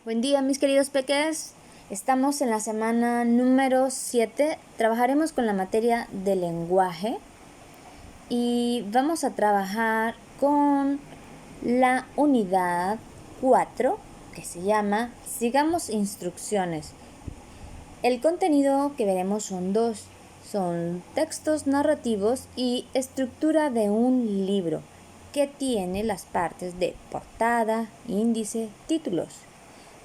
Buen día, mis queridos peques. Estamos en la semana número 7. Trabajaremos con la materia de lenguaje y vamos a trabajar con la unidad 4, que se llama Sigamos instrucciones. El contenido que veremos son dos. Son textos narrativos y estructura de un libro que tiene las partes de portada, índice, títulos.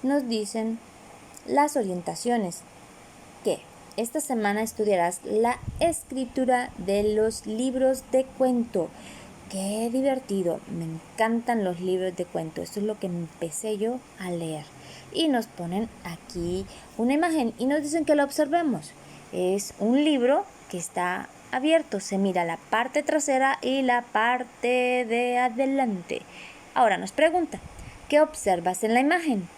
Nos dicen las orientaciones que esta semana estudiarás la escritura de los libros de cuento. ¡Qué divertido! Me encantan los libros de cuento. Esto es lo que empecé yo a leer. Y nos ponen aquí una imagen y nos dicen que la observemos. Es un libro que está abierto. Se mira la parte trasera y la parte de adelante. Ahora nos pregunta, ¿qué observas en la imagen?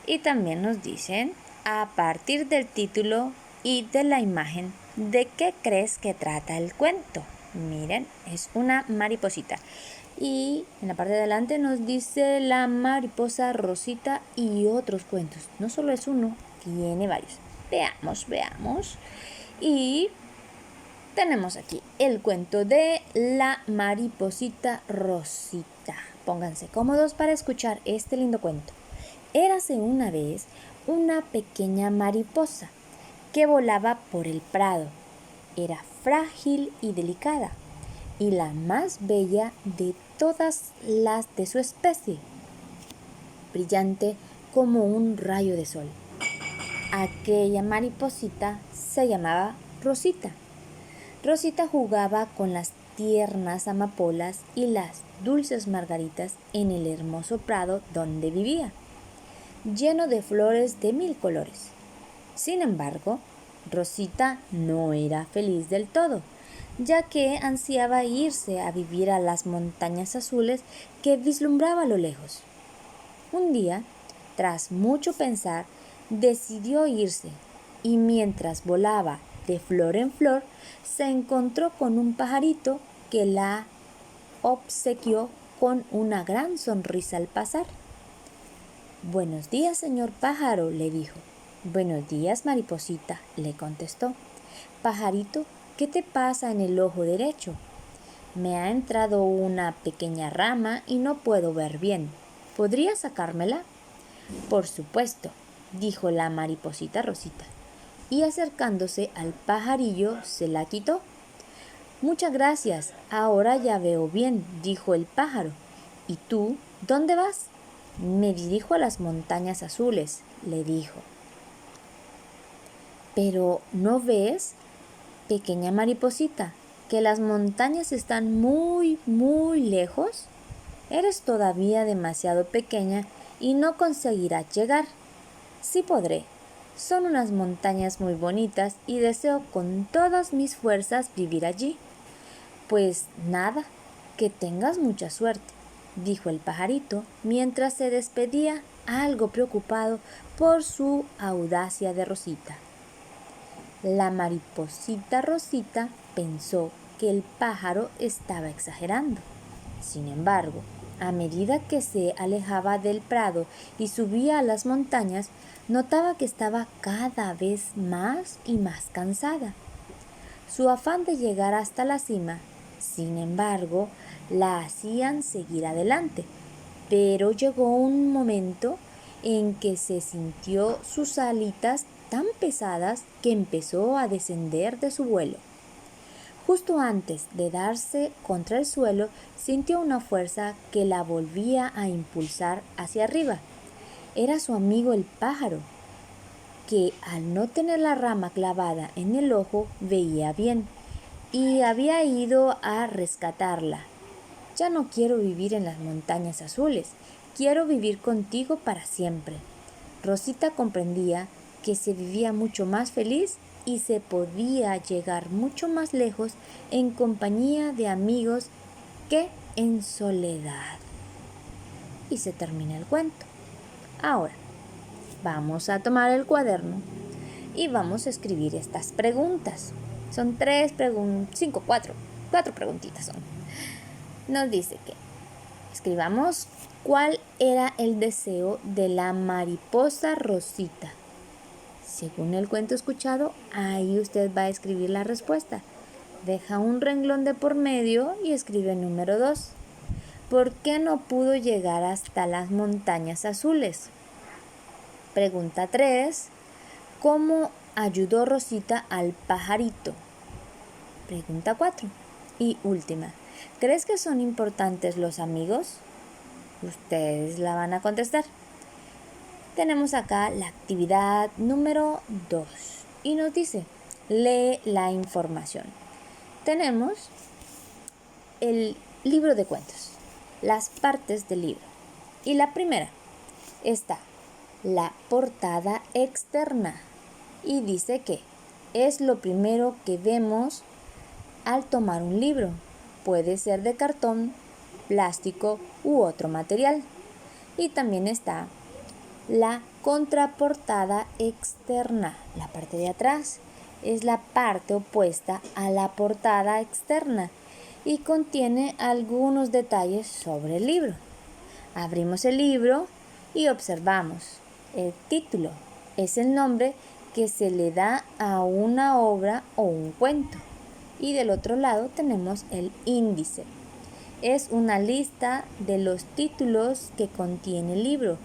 Y también nos dicen, a partir del título y de la imagen, ¿de qué crees que trata el cuento? Miren, es una mariposita. Y en la parte de adelante nos dice la mariposa Rosita y otros cuentos. No solo es uno, tiene varios. Veamos. Y tenemos aquí el cuento de la mariposita Rosita. Pónganse cómodos para escuchar este lindo cuento. Érase una vez una pequeña mariposa que volaba por el prado. Era frágil y delicada, y la más bella de todas las de su especie, brillante como un rayo de sol. Aquella mariposita se llamaba Rosita. Rosita jugaba con las tiernas amapolas y las dulces margaritas en el hermoso prado donde vivía, lleno de flores de 1000 colores. Sin embargo, Rosita no era feliz del todo, ya que ansiaba irse a vivir a las montañas azules que vislumbraba a lo lejos. Un día, tras mucho pensar, decidió irse, y mientras volaba de flor en flor, se encontró con un pajarito que la obsequió con una gran sonrisa al pasar. «Buenos días, señor pájaro», le dijo. «Buenos días, mariposita», le contestó. «Pajarito, ¿qué te pasa en el ojo derecho?» «Me ha entrado una pequeña rama y no puedo ver bien. ¿Podría sacármela?» «Por supuesto», dijo la mariposita Rosita, y acercándose al pajarillo se la quitó. «Muchas gracias, ahora ya veo bien», dijo el pájaro. «¿Y tú, dónde vas?» «Me dirijo a las montañas azules», le dijo. «¿Pero no ves, pequeña mariposita, que las montañas están muy, muy lejos? Eres todavía demasiado pequeña y no conseguirás llegar». «Sí podré. Son unas montañas muy bonitas y deseo con todas mis fuerzas vivir allí». «Pues nada, que tengas mucha suerte», dijo el pajarito mientras se despedía, algo preocupado por su audacia de Rosita. La mariposita Rosita pensó que el pájaro estaba exagerando. Sin embargo, a medida que se alejaba del prado y subía a las montañas, notaba que estaba cada vez más y más cansada. Su afán de llegar hasta la cima, sin embargo, la hacían seguir adelante, pero llegó un momento en que se sintió sus alitas tan pesadas que empezó a descender de su vuelo. Justo antes de darse contra el suelo, sintió una fuerza que la volvía a impulsar hacia arriba. Era su amigo el pájaro, que al no tener la rama clavada en el ojo veía bien, y había ido a rescatarla. «Ya no quiero vivir en las montañas azules, quiero vivir contigo para siempre». Rosita comprendía que se vivía mucho más feliz y se podía llegar mucho más lejos en compañía de amigos que en soledad. Y se termina el cuento. Ahora, vamos a tomar el cuaderno y vamos a escribir estas preguntas. Son cuatro preguntitas son. Nos dice que escribamos ¿Cuál era el deseo de la mariposa Rosita? Según el cuento escuchado, ahí usted va a escribir la respuesta. Deja un renglón de por medio y escribe el número 2. ¿Por qué no pudo llegar hasta las montañas azules? Pregunta 3. ¿Cómo ayudó Rosita al pajarito? Pregunta 4. Y última, ¿crees que son importantes los amigos? Ustedes la van a contestar. Tenemos acá la actividad número 2 y nos dice, lee la información. Tenemos el libro de cuentos, las partes del libro. Y la primera está la portada externa y dice que es lo primero que vemos al tomar un libro. Puede ser de cartón, plástico u otro material. Y también está la contraportada externa. La parte de atrás es la parte opuesta a la portada externa y contiene algunos detalles sobre el libro. Abrimos el libro y observamos el título. Es el nombre que se le da a una obra o un cuento. Y del otro lado tenemos el índice. Es una lista de los títulos que contiene el libro.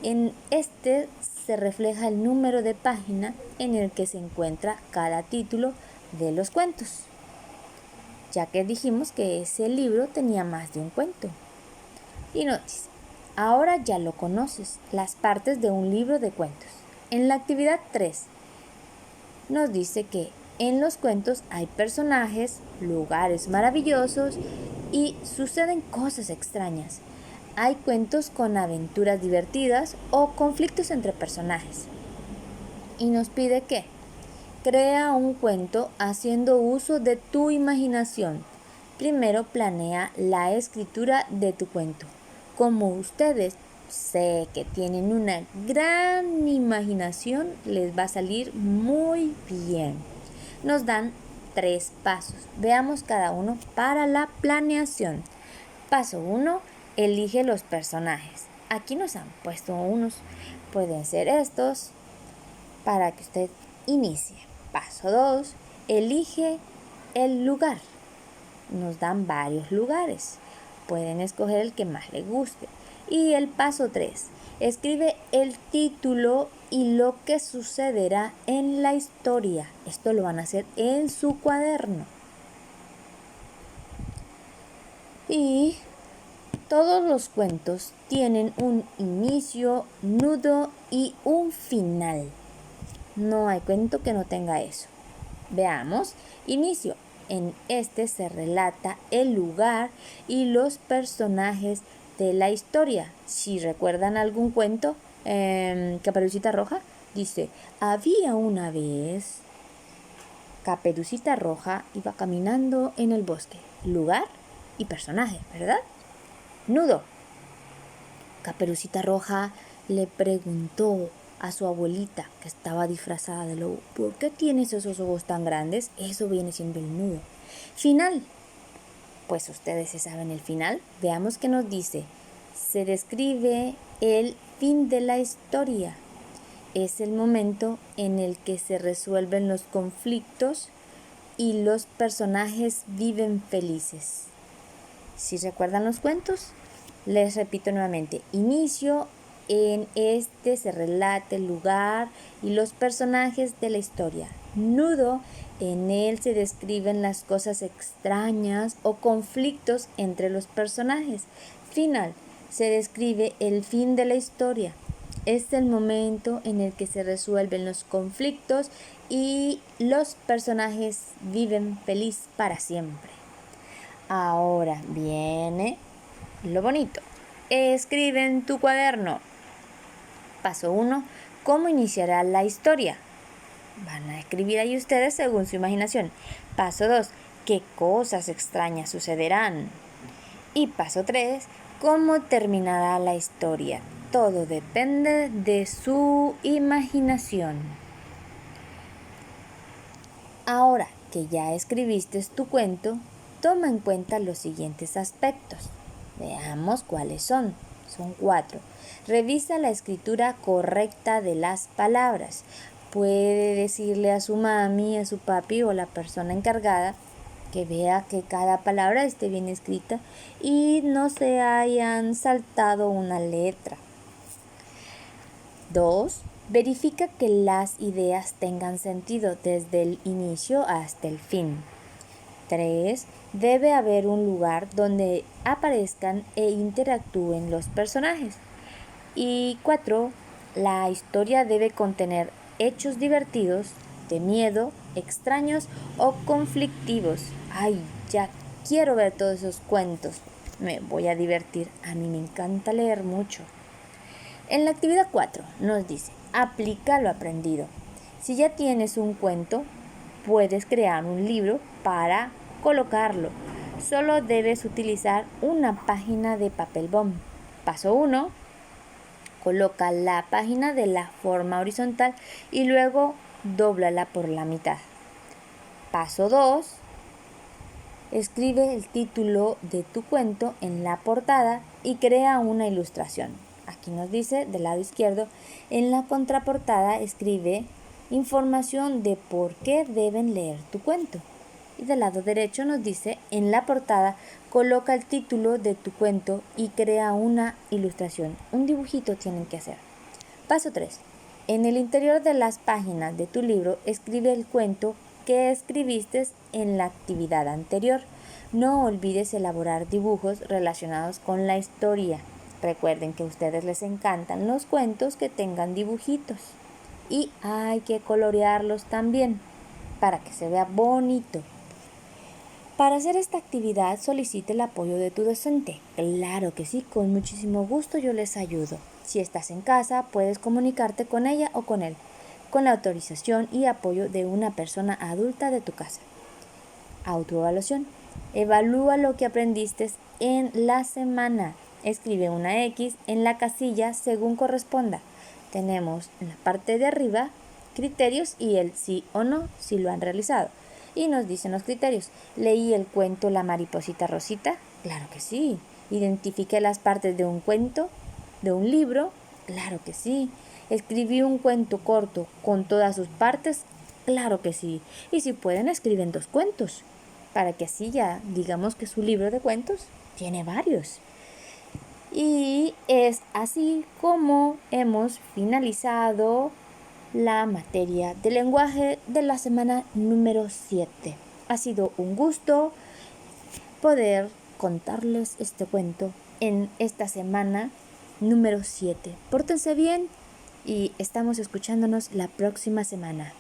En este se refleja el número de página en el que se encuentra cada título de los cuentos, ya que dijimos que ese libro tenía más de un cuento. Y nos dice, ahora ya lo conoces, las partes de un libro de cuentos. En la actividad 3 nos dice que en los cuentos hay personajes, lugares maravillosos y suceden cosas extrañas. Hay cuentos con aventuras divertidas o conflictos entre personajes. Y nos pide que crea un cuento haciendo uso de tu imaginación. Primero planea la escritura de tu cuento. Como ustedes sé que tienen una gran imaginación, les va a salir muy bien. Nos dan 3 pasos. Veamos cada uno para la planeación. Paso 1. Elige los personajes. Aquí nos han puesto unos. Pueden ser estos para que usted inicie. Paso 2. Elige el lugar. Nos dan varios lugares. Pueden escoger el que más les guste. Y el paso 3. Escribe el título y lo que sucederá en la historia. Esto lo van a hacer en su cuaderno. Y todos los cuentos tienen un inicio, nudo y un final. No hay cuento que no tenga eso. Veamos. Inicio. En este se relata el lugar y los personajes de la historia. Si recuerdan algún cuento, Caperucita Roja dice, había una vez. Caperucita Roja iba caminando en el bosque. Lugar y personaje, ¿verdad? Nudo. Caperucita Roja le preguntó a su abuelita, que estaba disfrazada de lobo, ¿por qué tienes esos ojos tan grandes? Eso viene siendo el nudo. Final. Pues ustedes se saben el final. Veamos qué nos dice. Se describe el fin de la historia. Es el momento en el que se resuelven los conflictos y los personajes viven felices. Si recuerdan los cuentos, les repito nuevamente. Inicio. En este se relata el lugar y los personajes de la historia. Nudo. En él se describen las cosas extrañas o conflictos entre los personajes. Final. Se describe el fin de la historia. Es el momento en el que se resuelven los conflictos y los personajes viven feliz para siempre. Ahora viene lo bonito. Escribe en tu cuaderno. Paso 1. ¿Cómo iniciará la historia? Van a escribir ahí ustedes según su imaginación. Paso 2. ¿Qué cosas extrañas sucederán? Y paso 3. ¿Cómo terminará la historia? Todo depende de su imaginación. Ahora que ya escribiste tu cuento, toma en cuenta los siguientes aspectos. Veamos cuáles son. Son 4. Revisa la escritura correcta de las palabras. Puede decirle a su mami, a su papi o la persona encargada que vea que cada palabra esté bien escrita y no se hayan saltado una letra. 2. Verifica que las ideas tengan sentido desde el inicio hasta el fin. 3. Debe haber un lugar donde aparezcan e interactúen los personajes. Y 4. La historia debe contener hechos divertidos, de miedo, extraños o conflictivos. ¡Ay, ya quiero ver todos esos cuentos! Me voy a divertir. A mí me encanta leer mucho. En la actividad 4 nos dice, aplica lo aprendido. Si ya tienes un cuento, puedes crear un libro para colocarlo. Solo debes utilizar una página de papel bond. Paso 1. Coloca la página de la forma horizontal y luego dóblala por la mitad. Paso 2. Escribe el título de tu cuento en la portada y crea una ilustración. Aquí nos dice del lado izquierdo, en la contraportada escribe información de por qué deben leer tu cuento. Y del lado derecho nos dice, en la portada coloca el título de tu cuento y crea una ilustración. Un dibujito tienen que hacer. Paso 3. En el interior de las páginas de tu libro escribe el cuento que escribiste en la actividad anterior. No olvides elaborar dibujos relacionados con la historia. Recuerden que a ustedes les encantan los cuentos que tengan dibujitos. Y hay que colorearlos también para que se vea bonito. Para hacer esta actividad solicite el apoyo de tu docente. Claro que sí, con muchísimo gusto yo les ayudo. Si estás en casa, puedes comunicarte con ella o con él, con la autorización y apoyo de una persona adulta de tu casa. Autoevaluación. Evalúa lo que aprendiste en la semana. Escribe una X en la casilla según corresponda. Tenemos en la parte de arriba criterios y el sí o no si lo han realizado. Y nos dicen los criterios. ¿Leí el cuento La mariposita Rosita? Claro que sí. ¿Identifiqué las partes de un cuento? ¿De un libro? Claro que sí. ¿Escribí un cuento corto con todas sus partes? Claro que sí. Y si pueden, escriben 2 cuentos, para que así ya digamos que su libro de cuentos tiene varios. Y es así como hemos finalizado la materia de lenguaje de la semana número 7. Ha sido un gusto poder contarles este cuento en esta semana número 7. Pórtense bien y estamos escuchándonos la próxima semana.